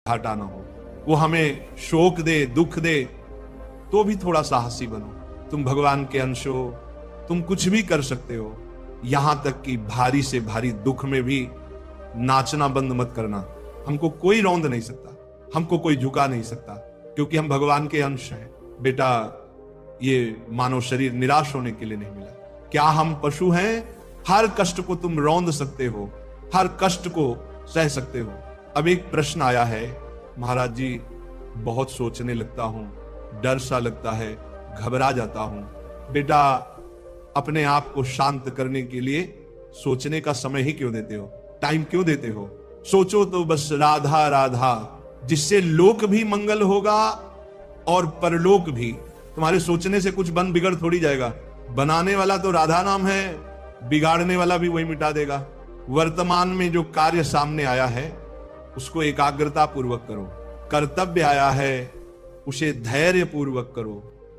घाटा ना हो, वो हमें शोक दे, दुख दे, तो भी थोड़ा साहसी बनो। तुम भगवान के अंश हो, तुम कुछ भी कर सकते हो। यहां तक कि भारी से भारी दुख में भी नाचना बंद मत करना। हमको कोई रौंद नहीं सकता, हमको कोई झुका नहीं सकता, क्योंकि हम भगवान के अंश हैं। बेटा, ये मानव शरीर निराश होने के लिए नहीं मिला। क्या हम पशु हैं? हर कष्ट को तुम रौंद सकते हो, हर कष्ट को सह सकते हो। अब एक प्रश्न आया है, महाराज जी बहुत सोचने लगता हूं, डर सा लगता है, घबरा जाता हूं। बेटा, अपने आप को शांत करने के लिए सोचने का समय ही क्यों देते हो, टाइम क्यों देते हो? सोचो तो बस राधा राधा, जिससे लोक भी मंगल होगा और परलोक भी। तुम्हारे सोचने से कुछ बन बिगड़ थोड़ी जाएगा। बनाने वाला तो राधा नाम है, बिगाड़ने वाला भी वही मिटा देगा। वर्तमान में जो कार्य सामने आया है उसको एकाग्रता पूर्वक करो। कर्तव्य आया है उसे धैर्य पूर्वक करो।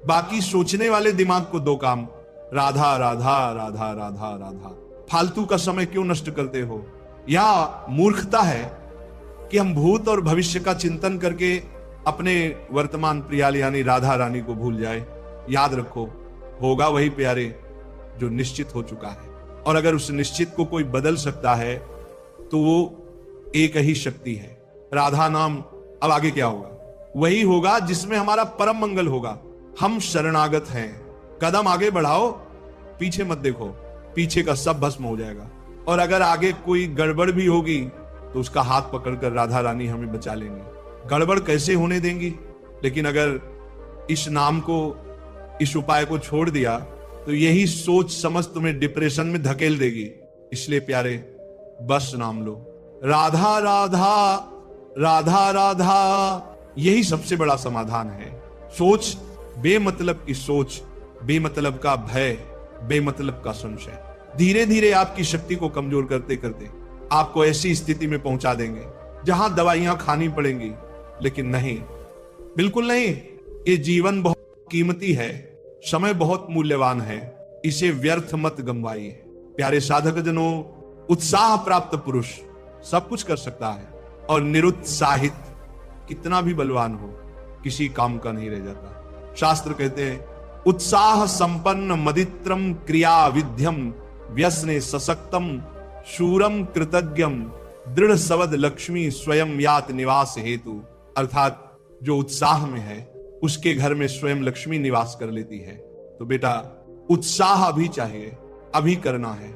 बाकी सोचने वाले दिमाग को दो काम, राधा राधा राधा राधा राधा। फालतू का समय क्यों नष्ट करते हो? या मूर्खता है कि हम भूत और भविष्य का चिंतन करके अपने वर्तमान प्रियाल यानी राधा रानी को भूल जाए। याद रखो, होगा वही प्यारे जो निश्चित हो चुका है, और अगर उस निश्चित को कोई बदल सकता है तो वो एक ही शक्ति है, राधा नाम। अब आगे क्या होगा? वही होगा जिसमें हमारा परम मंगल होगा। हम शरणागत हैं, कदम आगे बढ़ाओ, पीछे मत देखो, पीछे का सब भस्म हो जाएगा। और अगर आगे कोई गड़बड़ भी होगी तो उसका हाथ पकड़कर राधा रानी हमें बचा लेंगी। गड़बड़ कैसे होने देंगी? लेकिन अगर इस नाम को, इस उपाय को छोड़ दिया तो यही सोच समझ तुम्हें डिप्रेशन में धकेल देगी। इसलिए प्यारे, बस नाम लो, राधा राधा राधा राधा, यही सबसे बड़ा समाधान है। सोच, बेमतलब की सोच, बेमतलब का भय, बेमतलब का संशय धीरे धीरे आपकी शक्ति को कमजोर करते करते आपको ऐसी स्थिति में पहुंचा देंगे जहां दवाइयां खानी पड़ेंगी। लेकिन नहीं, बिल्कुल नहीं। ये जीवन बहुत कीमती है, समय बहुत मूल्यवान है, इसे व्यर्थ मत गंवाइए। प्यारे साधक जनों, उत्साह प्राप्त पुरुष सब कुछ कर सकता है, और निरुत्साहित कितना भी बलवान हो किसी काम का नहीं रह जाता। शास्त्र कहते हैं, उत्साह संपन्न मदित्रम क्रिया विध्यम व्यसने सशक्तम शूरम कृतज्ञम दृढ़ सवद लक्ष्मी स्वयं यात निवास हेतु। अर्थात जो उत्साह में है उसके घर में स्वयं लक्ष्मी निवास कर लेती है। तो बेटा, उत्साह अभी चाहिए, अभी करना है,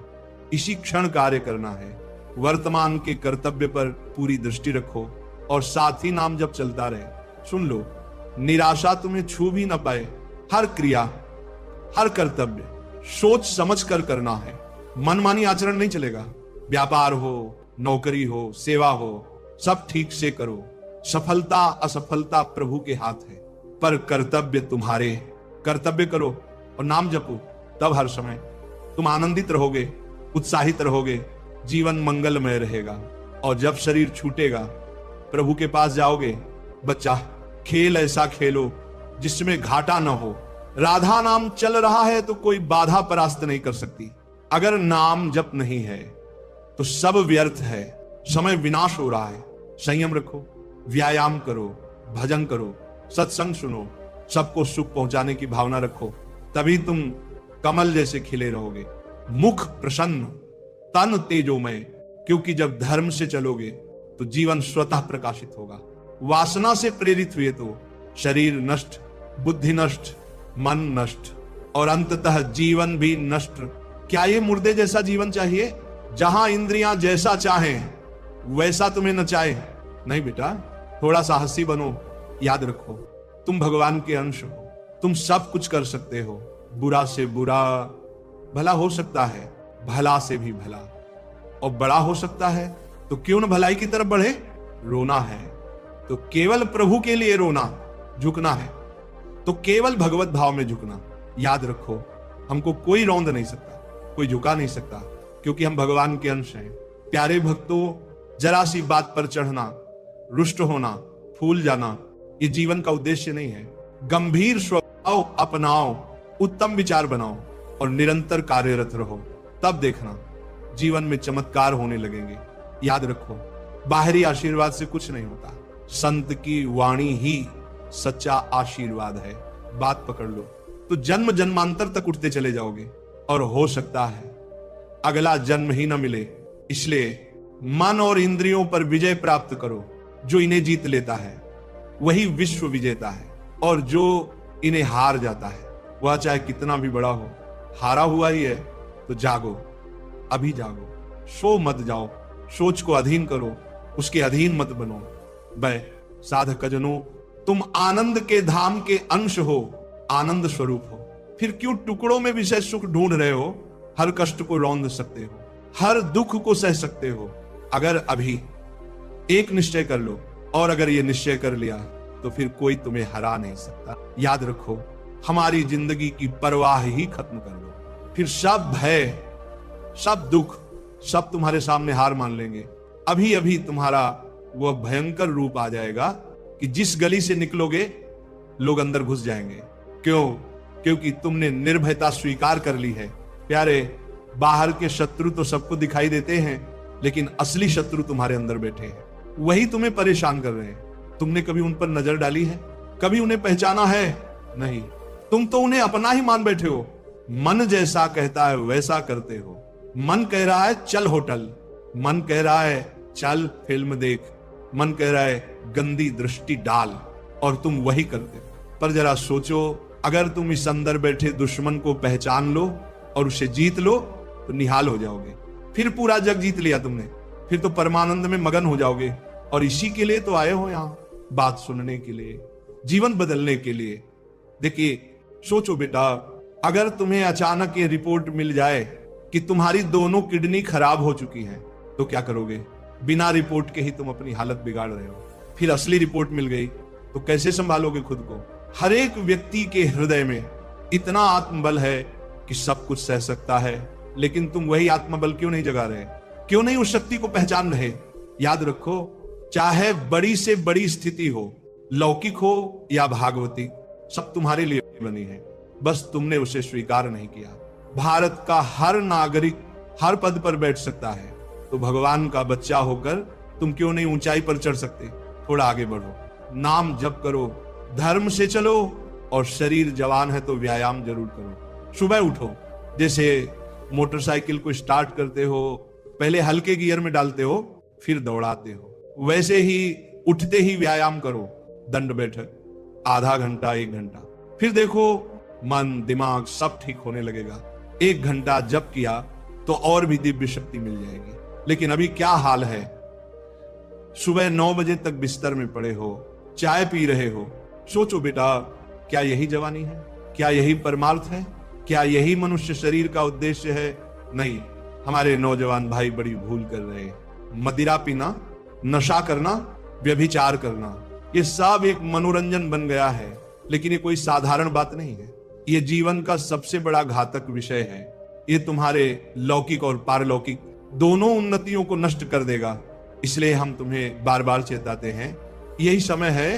इसी क्षण कार्य करना है। वर्तमान के कर्तव्य पर पूरी दृष्टि रखो और साथ ही नाम जब चलता रहे। सुन लो, निराशा तुम्हें छू भी न पाए। हर क्रिया, हर कर्तव्य सोच समझ कर करना है। मनमानी आचरण नहीं चलेगा। व्यापार हो, नौकरी हो, सेवा हो, सब ठीक से करो। सफलता असफलता प्रभु के हाथ है, पर कर्तव्य तुम्हारे। कर्तव्य करो और नाम जपो, तब हर समय तुम आनंदित रहोगे, उत्साहित रहोगे, जीवन मंगलमय रहेगा। और जब शरीर छूटेगा, प्रभु के पास जाओगे। बच्चा, खेल ऐसा खेलो जिसमें घाटा न हो। राधा नाम चल रहा है तो कोई बाधा परास्त नहीं कर सकती। अगर नाम जप नहीं है तो सब व्यर्थ है, समय विनाश हो रहा है। संयम रखो, व्यायाम करो, भजन करो, सत्संग सुनो, सबको सुख पहुंचाने की भावना रखो, तभी तुम कमल जैसे खिले रहोगे। मुख प्रसन्न, तन तेजोमय, क्योंकि जब धर्म से चलोगे तो जीवन स्वतः प्रकाशित होगा। वासना से प्रेरित हुए तो शरीर नष्ट, बुद्धि नष्ट, मन नष्ट और अंततः जीवन भी नष्ट। क्या ये मुर्दे जैसा जीवन चाहिए जहां इंद्रियां जैसा चाहें वैसा तुम्हें नचाए? नहीं बेटा, थोड़ा साहसी बनो। याद रखो, तुम भगवान के अंश हो, तुम सब कुछ कर सकते हो। बुरा से बुरा भला हो सकता है, भला से भी भला, और बड़ा हो सकता है, तो क्यों न भलाई की तरफ बढ़े। रोना है तो केवल प्रभु के लिए रोना, झुकना है तो केवल भगवत भाव में झुकना। याद रखो, हमको कोई रौंद नहीं सकता, कोई झुका नहीं सकता, क्योंकि हम भगवान के अंश हैं। प्यारे भक्तों, जरा सी बात पर चढ़ना, रुष्ट होना, फूल जाना, ये जीवन का उद्देश्य नहीं है। गंभीर स्वभाव अपनाओ, उत्तम विचार बनाओ और निरंतर कार्यरत रहो, तब देखना जीवन में चमत्कार होने लगेंगे। याद रखो, बाहरी आशीर्वाद से कुछ नहीं होता, संत की वाणी ही सच्चा आशीर्वाद है। बात पकड़ लो तो जन्म जन्मांतर तक उठते चले जाओगे और हो सकता है अगला जन्म ही ना मिले। इसलिए मन और इंद्रियों पर विजय प्राप्त करो। जो इन्हें जीत लेता है वही विश्व विजेता है, और जो इन्हें हार जाता है वह चाहे कितना भी बड़ा हो, हारा हुआ ही है। तो जागो, अभी जागो, सो मत जाओ, सोच को अधीन करो, उसके अधीन मत बनो। वह साधक जनों, तुम आनंद के धाम के अंश हो, आनंद स्वरूप हो, फिर क्यों टुकड़ों में विषय सुख ढूंढ रहे हो? हर कष्ट को रौंद सकते हो, हर दुख को सह सकते हो, अगर अभी एक निश्चय कर लो। और अगर ये निश्चय कर लिया तो फिर कोई तुम्हें हरा नहीं सकता। याद रखो, हमारी जिंदगी की परवाह ही खत्म कर लो, फिर सब भय, सब दुख, सब तुम्हारे सामने हार मान लेंगे। अभी अभी तुम्हारा वह भयंकर रूप आ जाएगा कि जिस गली से निकलोगे लोग अंदर घुस जाएंगे। क्यों? क्योंकि तुमने निर्भयता स्वीकार कर ली है। प्यारे, बाहर के शत्रु तो सबको दिखाई देते हैं, लेकिन असली शत्रु तुम्हारे अंदर बैठे हैं, वही तुम्हें परेशान कर रहे हैं। तुमने कभी उन पर नजर डाली है? कभी उन्हें पहचाना है? नहीं। तुम तो उन्हें अपना ही मान बैठे हो। मन जैसा कहता है वैसा करते हो। मन कह रहा है चल होटल, मन कह रहा है चल फिल्म देख, मन कह रहा है गंदी दृष्टि डाल, और तुम वही करते हो। पर जरा सोचो, अगर तुम इस अंदर बैठे दुश्मन को पहचान लो और उसे जीत लो तो निहाल हो जाओगे। फिर पूरा जग जीत लिया तुमने, फिर तो परमानंद में मगन हो जाओगे। और इसी के लिए तो आए हो यहां, बात सुनने के लिए, जीवन बदलने के लिए। देखिए, सोचो बेटा, अगर तुम्हें अचानक ये रिपोर्ट मिल जाए कि तुम्हारी दोनों किडनी खराब हो चुकी है तो क्या करोगे? बिना रिपोर्ट के ही तुम अपनी हालत बिगाड़ रहे हो। फिर असली रिपोर्ट मिल गई तो कैसे संभालोगे खुद को? हर एक व्यक्ति के हृदय में इतना आत्मबल है कि सब कुछ सह सकता है, लेकिन तुम वही आत्मबल क्यों नहीं जगा रहे? क्यों नहीं उस शक्ति को पहचान रहे? याद रखो, चाहे बड़ी से बड़ी स्थिति हो, लौकिक हो या भागवती, सब तुम्हारे लिए बनी है, बस तुमने उसे स्वीकार नहीं किया। भारत का हर नागरिक हर पद पर बैठ सकता है, तो भगवान का बच्चा होकर तुम क्यों नहीं ऊंचाई पर चढ़ सकते? थोड़ा आगे बढ़ो, नाम जप करो, धर्म से चलो, और शरीर जवान है तो व्यायाम जरूर करो। सुबह उठो, जैसे मोटरसाइकिल को स्टार्ट करते हो, पहले हल्के गियर में डालते हो, फिर दौड़ाते हो, वैसे ही उठते ही व्यायाम करो। दंड बैठक आधा घंटा, 1 घंटा, फिर देखो मन दिमाग सब ठीक होने लगेगा। 1 घंटा जप किया तो और भी दिव्य शक्ति मिल जाएगी। लेकिन अभी क्या हाल है? सुबह 9 बजे तक बिस्तर में पड़े हो, चाय पी रहे हो। सोचो बेटा, क्या यही जवानी है? क्या यही परमार्थ है? क्या यही मनुष्य शरीर का उद्देश्य है? नहीं, हमारे नौजवान भाई बड़ी भूल कर रहे हैं। मदिरा पीना, नशा करना, व्यभिचार करना, ये सब एक मनोरंजन बन गया है, लेकिन ये कोई साधारण बात नहीं है। ये जीवन का सबसे बड़ा घातक विषय है। ये तुम्हारे लौकिक और पारलौकिक दोनों उन्नतियों को नष्ट कर देगा। इसलिए हम तुम्हें बार बार चेताते हैं, यही समय है,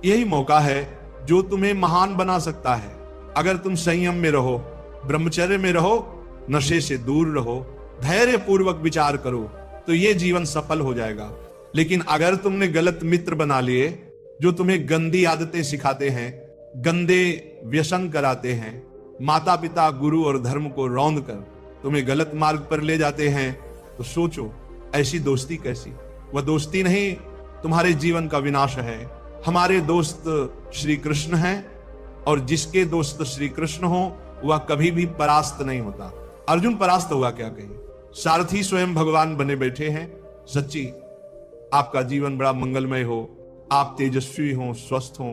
यही मौका है जो तुम्हें महान बना सकता है। अगर तुम संयम में रहो, ब्रह्मचर्य में रहो, नशे से दूर रहो, धैर्य पूर्वक विचार करो, तो ये जीवन सफल हो जाएगा। लेकिन अगर तुमने गलत मित्र बना लिए जो तुम्हें गंदी आदतें सिखाते हैं, गंदे व्यसन कराते हैं, माता पिता, गुरु और धर्म को रौंद कर तुम्हें गलत मार्ग पर ले जाते हैं, तो सोचो ऐसी दोस्ती कैसी? वह दोस्ती नहीं, तुम्हारे जीवन का विनाश है। हमारे दोस्त श्री कृष्ण हैं, और जिसके दोस्त श्री कृष्ण हो वह कभी भी परास्त नहीं होता। अर्जुन परास्त हुआ क्या कहीं? सारथी स्वयं भगवान बने बैठे हैं। सच्ची आपका जीवन बड़ा मंगलमय हो, आप तेजस्वी हो, स्वस्थ हो,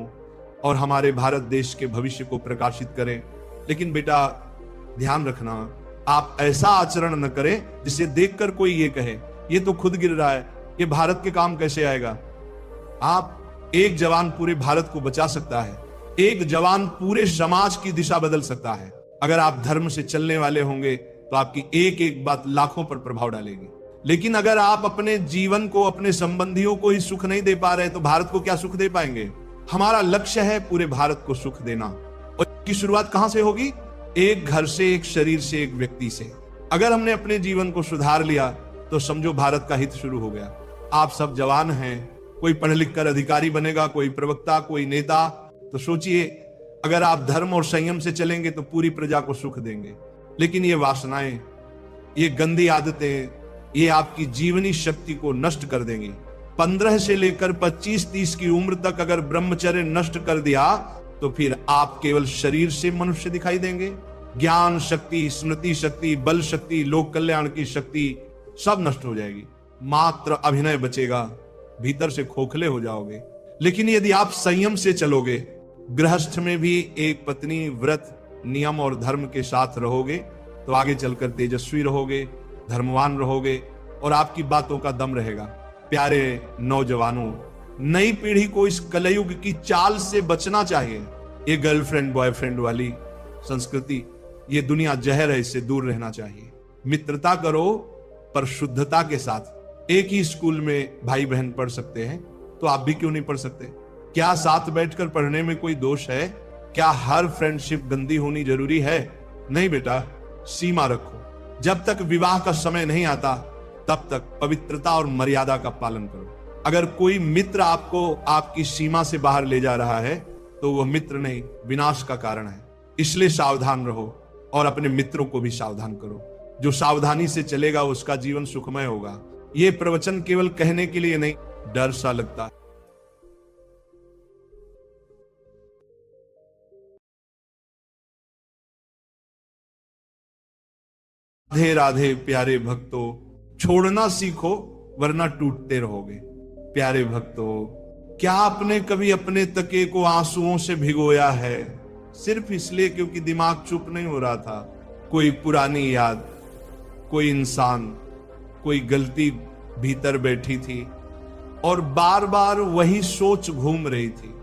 और हमारे भारत देश के भविष्य को प्रकाशित करें। लेकिन बेटा ध्यान रखना, आप ऐसा आचरण न करें जिसे देखकर कोई ये कहे ये तो खुद गिर रहा है, ये भारत के काम कैसे आएगा। आप एक जवान पूरे भारत को बचा सकता है, एक जवान पूरे समाज की दिशा बदल सकता है। अगर आप धर्म से चलने वाले होंगे तो आपकी एक एक बात लाखों पर प्रभाव डालेगी। लेकिन अगर आप अपने जीवन को, अपने संबंधियों को ही सुख नहीं दे पा रहे तो भारत को क्या सुख दे पाएंगे? हमारा लक्ष्य है पूरे भारत को सुख देना, और इसकी शुरुआत कहां से होगी? एक घर से, एक शरीर से, एक व्यक्ति से। अगर हमने अपने जीवन को सुधार लिया तो समझो भारत का हित शुरू हो गया। आप सब जवान हैं, कोई पढ़ लिख कर अधिकारी बनेगा, कोई प्रवक्ता, कोई नेता। तो सोचिए, अगर आप धर्म और संयम से चलेंगे तो पूरी प्रजा को सुख देंगे। लेकिन ये वासनाएं, ये गंदी आदतें, ये आपकी जीवनी शक्ति को नष्ट कर देंगी। 15 से लेकर 25-30 की उम्र तक अगर ब्रह्मचर्य नष्ट कर दिया तो फिर आप केवल शरीर से मनुष्य दिखाई देंगे। ज्ञान शक्ति, स्मृति शक्ति, बल शक्ति, लोक कल्याण की शक्ति सब नष्ट हो जाएगी। मात्र अभिनय बचेगा, भीतर से खोखले हो जाओगे। लेकिन यदि आप संयम से चलोगे, गृहस्थ में भी एक पत्नी, व्रत, नियम और धर्म के साथ रहोगे, तो आगे चलकर तेजस्वी रहोगे, धर्मवान रहोगे और आपकी बातों का दम रहेगा। प्यारे नौजवानों, नई पीढ़ी को इस कलयुग की चाल से बचना चाहिए। ये गर्लफ्रेंड बॉयफ्रेंड वाली संस्कृति, ये दुनिया जहर है, इससे दूर रहना चाहिए। मित्रता करो पर शुद्धता के साथ। एक ही स्कूल में भाई बहन पढ़ सकते हैं, तो आप भी क्यों नहीं पढ़ सकते? क्या साथ बैठकर पढ़ने में कोई दोष है? क्या हर फ्रेंडशिप गंदी होनी जरूरी है? नहीं बेटा, सीमा रखो। जब तक विवाह का समय नहीं आता तब तक पवित्रता और मर्यादा का पालन करो। अगर कोई मित्र आपको आपकी सीमा से बाहर ले जा रहा है तो वह मित्र नहीं, विनाश का कारण है। इसलिए सावधान रहो और अपने मित्रों को भी सावधान करो। जो सावधानी से चलेगा उसका जीवन सुखमय होगा। यह प्रवचन केवल कहने के लिए नहीं, डर सा लगता है। राधे राधे प्यारे भक्तों, छोड़ना सीखो वरना टूटते रहोगे। प्यारे भक्तों, क्या आपने कभी अपने तके को आंसुओं से भिगोया है? सिर्फ इसलिए क्योंकि दिमाग चुप नहीं हो रहा था। कोई पुरानी याद, कोई इंसान, कोई गलती भीतर बैठी थी और बार बार वही सोच घूम रही थी।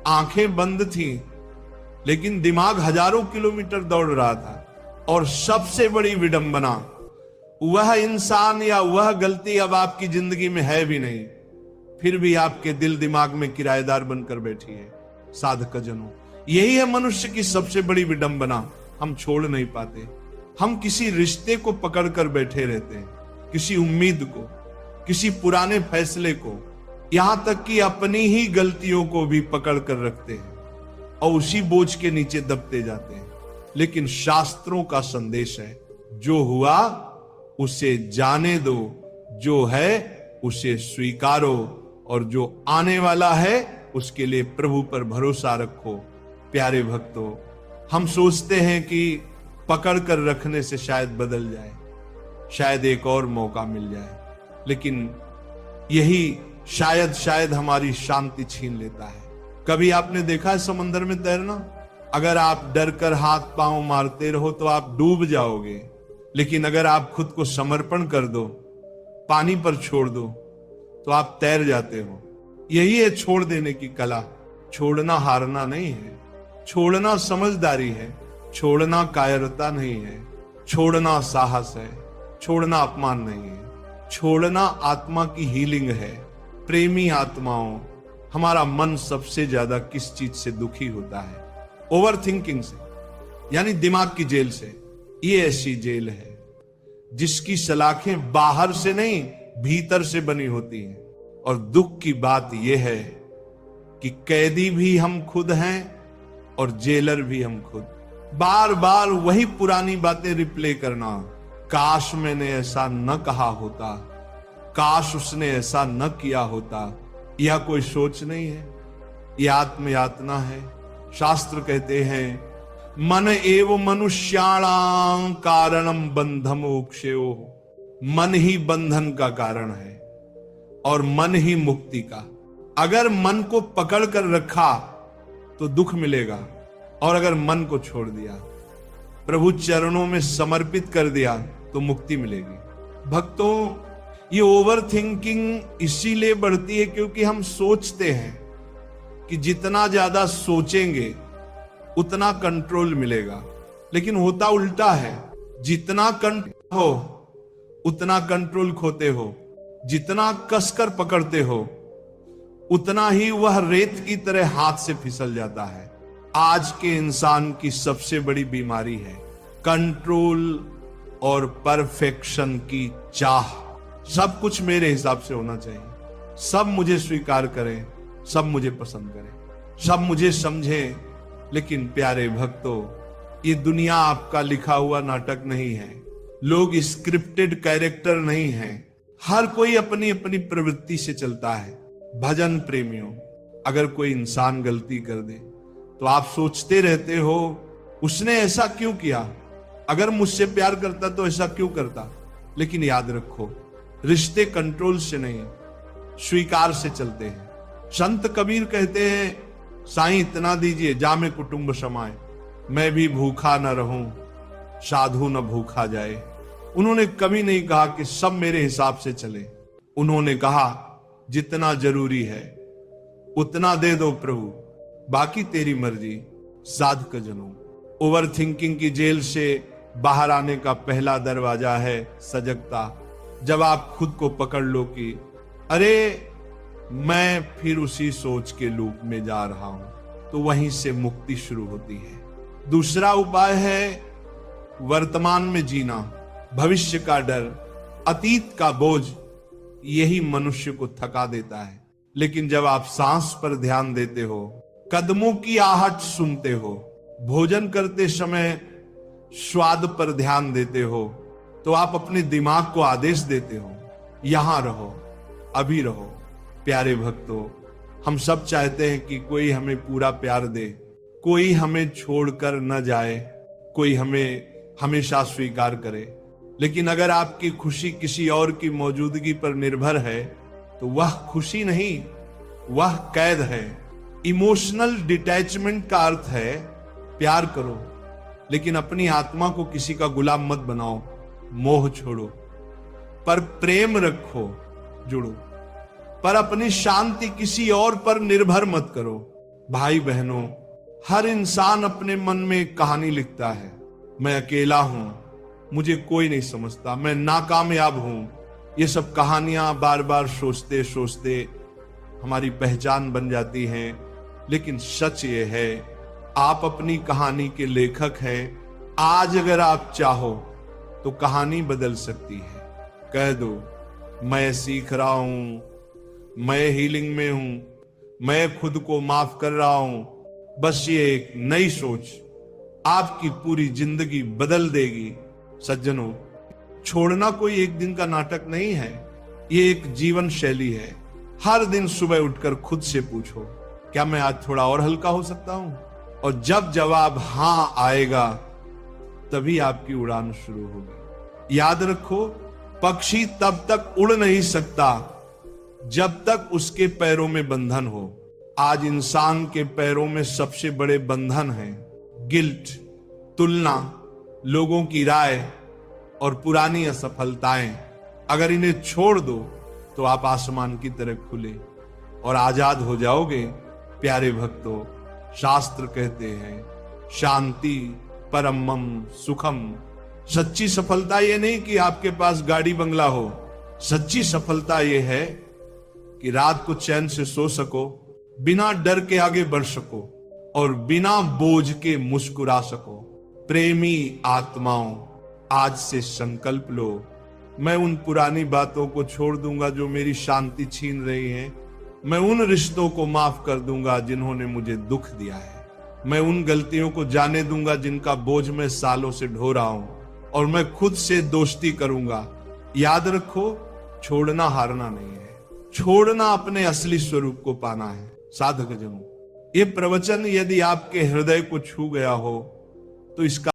आंखें बंद थी लेकिन दिमाग हजारों किलोमीटर दौड़ रहा था। और सबसे बड़ी विडंबना, वह इंसान या वह गलती अब आपकी जिंदगी में है भी नहीं, फिर भी आपके दिल दिमाग में किराएदार बनकर बैठी है। साधक जनों, यही है मनुष्य की सबसे बड़ी विडंबना। हम छोड़ नहीं पाते। हम किसी रिश्ते को पकड़ कर बैठे रहते हैं, किसी उम्मीद को, किसी पुराने फैसले को, यहां तक कि अपनी ही गलतियों को भी पकड़ कर रखते हैं और उसी बोझ के नीचे दबते जाते हैं। लेकिन शास्त्रों का संदेश है, जो हुआ उसे जाने दो, जो है उसे स्वीकारो और जो आने वाला है उसके लिए प्रभु पर भरोसा रखो। प्यारे भक्तों, हम सोचते हैं कि पकड़ कर रखने से शायद बदल जाए, शायद एक और मौका मिल जाए, लेकिन यही शायद हमारी शांति छीन लेता है। कभी आपने देखा है समंदर में तैरना? अगर आप डर कर हाथ पांव मारते रहो तो आप डूब जाओगे, लेकिन अगर आप खुद को समर्पण कर दो, पानी पर छोड़ दो, तो आप तैर जाते हो। यही है छोड़ देने की कला। छोड़ना हारना नहीं है, छोड़ना समझदारी है, छोड़ना कायरता नहीं है, छोड़ना साहस है, छोड़ना अपमान नहीं है, छोड़ना आत्मा की हीलिंग है। प्रेमी आत्माओं, हमारा मन सबसे ज्यादा किस चीज से दुखी होता है? ओवर थिंकिंग से, यानी दिमाग की जेल से। ये ऐसी जेल है जिसकी सलाखें बाहर से नहीं भीतर से बनी होती हैं। और दुख की बात यह है कि कैदी भी हम खुद हैं और जेलर भी हम खुद। बार बार वही पुरानी बातें रिप्ले करना, काश मैंने ऐसा न कहा होता, काश उसने ऐसा न किया होता, यह कोई सोच नहीं है, यह आत्मयातना है। शास्त्र कहते हैं, मन एव मनुष्याणां कारणम बंधम मोक्षयो। मन ही बंधन का कारण है और मन ही मुक्ति का। अगर मन को पकड़ कर रखा तो दुख मिलेगा, और अगर मन को छोड़ दिया, प्रभु चरणों में समर्पित कर दिया, तो मुक्ति मिलेगी। भक्तों, ये ओवर थिंकिंग इसीलिए बढ़ती है क्योंकि हम सोचते हैं कि जितना ज्यादा सोचेंगे उतना कंट्रोल मिलेगा, लेकिन होता उल्टा है। जितना कंट्रोल हो उतना कंट्रोल खोते हो, जितना कसकर पकड़ते हो उतना ही वह रेत की तरह हाथ से फिसल जाता है। आज के इंसान की सबसे बड़ी बीमारी है कंट्रोल और परफेक्शन की चाह। सब कुछ मेरे हिसाब से होना चाहिए, सब मुझे स्वीकार करें, सब मुझे पसंद करें, सब मुझे समझें। लेकिन प्यारे भक्तों, ये दुनिया आपका लिखा हुआ नाटक नहीं है। लोग स्क्रिप्टेड कैरेक्टर नहीं है। हर कोई अपनी अपनी प्रवृत्ति से चलता है। भजन प्रेमियों, अगर कोई इंसान गलती कर दे तो आप सोचते रहते हो उसने ऐसा क्यों किया, अगर मुझसे प्यार करता तो ऐसा क्यों करता। लेकिन याद रखो, रिश्ते कंट्रोल से नहीं, स्वीकार से चलते हैं। संत कबीर कहते हैं, साईं इतना दीजिए जामे कुटुंब समाए, मैं भी भूखा न रहूं साधु न भूखा जाए। उन्होंने कभी नहीं कहा कि सब मेरे हिसाब से चले। उन्होंने कहा जितना जरूरी है उतना दे दो प्रभु, बाकी तेरी मर्जी। साधक जनों, ओवर थिंकिंग की जेल से बाहर आने का पहला दरवाजा है सजगता। जब आप खुद को पकड़ लो कि अरे मैं फिर उसी सोच के लूप में जा रहा हूं, तो वहीं से मुक्ति शुरू होती है। दूसरा उपाय है वर्तमान में जीना। भविष्य का डर, अतीत का बोझ, यही मनुष्य को थका देता है। लेकिन जब आप सांस पर ध्यान देते हो, कदमों की आहट सुनते हो, भोजन करते समय स्वाद पर ध्यान देते हो, तो आप अपने दिमाग को आदेश देते हो यहां रहो, अभी रहो। प्यारे भक्तों, हम सब चाहते हैं कि कोई हमें पूरा प्यार दे, कोई हमें छोड़कर न जाए, कोई हमें हमेशा स्वीकार करे। लेकिन अगर आपकी खुशी किसी और की मौजूदगी पर निर्भर है तो वह खुशी नहीं, वह कैद है। इमोशनल डिटैचमेंट का अर्थ है प्यार करो, लेकिन अपनी आत्मा को किसी का गुलाम मत बनाओ। मोह छोड़ो, पर प्रेम रखो, जुड़ो, पर अपनी शांति किसी और पर निर्भर मत करो। भाई बहनों, हर इंसान अपने मन में एक कहानी लिखता है। मैं अकेला हूं, मुझे कोई नहीं समझता, मैं नाकामयाब हूं। ये सब कहानियां बार बार सोचते सोचते हमारी पहचान बन जाती हैं। लेकिन सच ये है, आप अपनी कहानी के लेखक हैं। आज अगर आप चाहो तो कहानी बदल सकती है। कह दो मैं सीख रहा हूं, मैं हीलिंग में हूं, मैं खुद को माफ कर रहा हूं। बस ये एक नई सोच आपकी पूरी जिंदगी बदल देगी। सज्जनों, छोड़ना कोई एक दिन का नाटक नहीं है, ये एक जीवन शैली है। हर दिन सुबह उठकर खुद से पूछो, क्या मैं आज थोड़ा और हल्का हो सकता हूं? और जब जवाब हां आएगा, तभी आपकी उड़ान शुरू होगी। याद रखो, पक्षी तब तक उड़ नहीं सकता जब तक उसके पैरों में बंधन हो। आज इंसान के पैरों में सबसे बड़े बंधन हैं गिल्ट, तुलना, लोगों की राय और पुरानी असफलताएं। अगर इन्हें छोड़ दो तो आप आसमान की तरह खुले और आजाद हो जाओगे। प्यारे भक्तों, शास्त्र कहते हैं शांति परमम सुखम। सच्ची सफलता ये नहीं कि आपके पास गाड़ी बंगला हो। सच्ची सफलता ये है कि रात को चैन से सो सको, बिना डर के आगे बढ़ सको और बिना बोझ के मुस्कुरा सको। प्रेमी आत्माओं, आज से संकल्प लो, मैं उन पुरानी बातों को छोड़ दूंगा जो मेरी शांति छीन रही हैं। मैं उन रिश्तों को माफ कर दूंगा जिन्होंने मुझे दुख दिया है। मैं उन गलतियों को जाने दूंगा जिनका बोझ मैं सालों से ढो रहा हूं, और मैं खुद से दोस्ती करूंगा। याद रखो, छोड़ना हारना नहीं है, छोड़ना अपने असली स्वरूप को पाना है। साधक जनों, ये प्रवचन यदि आपके हृदय को छू गया हो तो इसका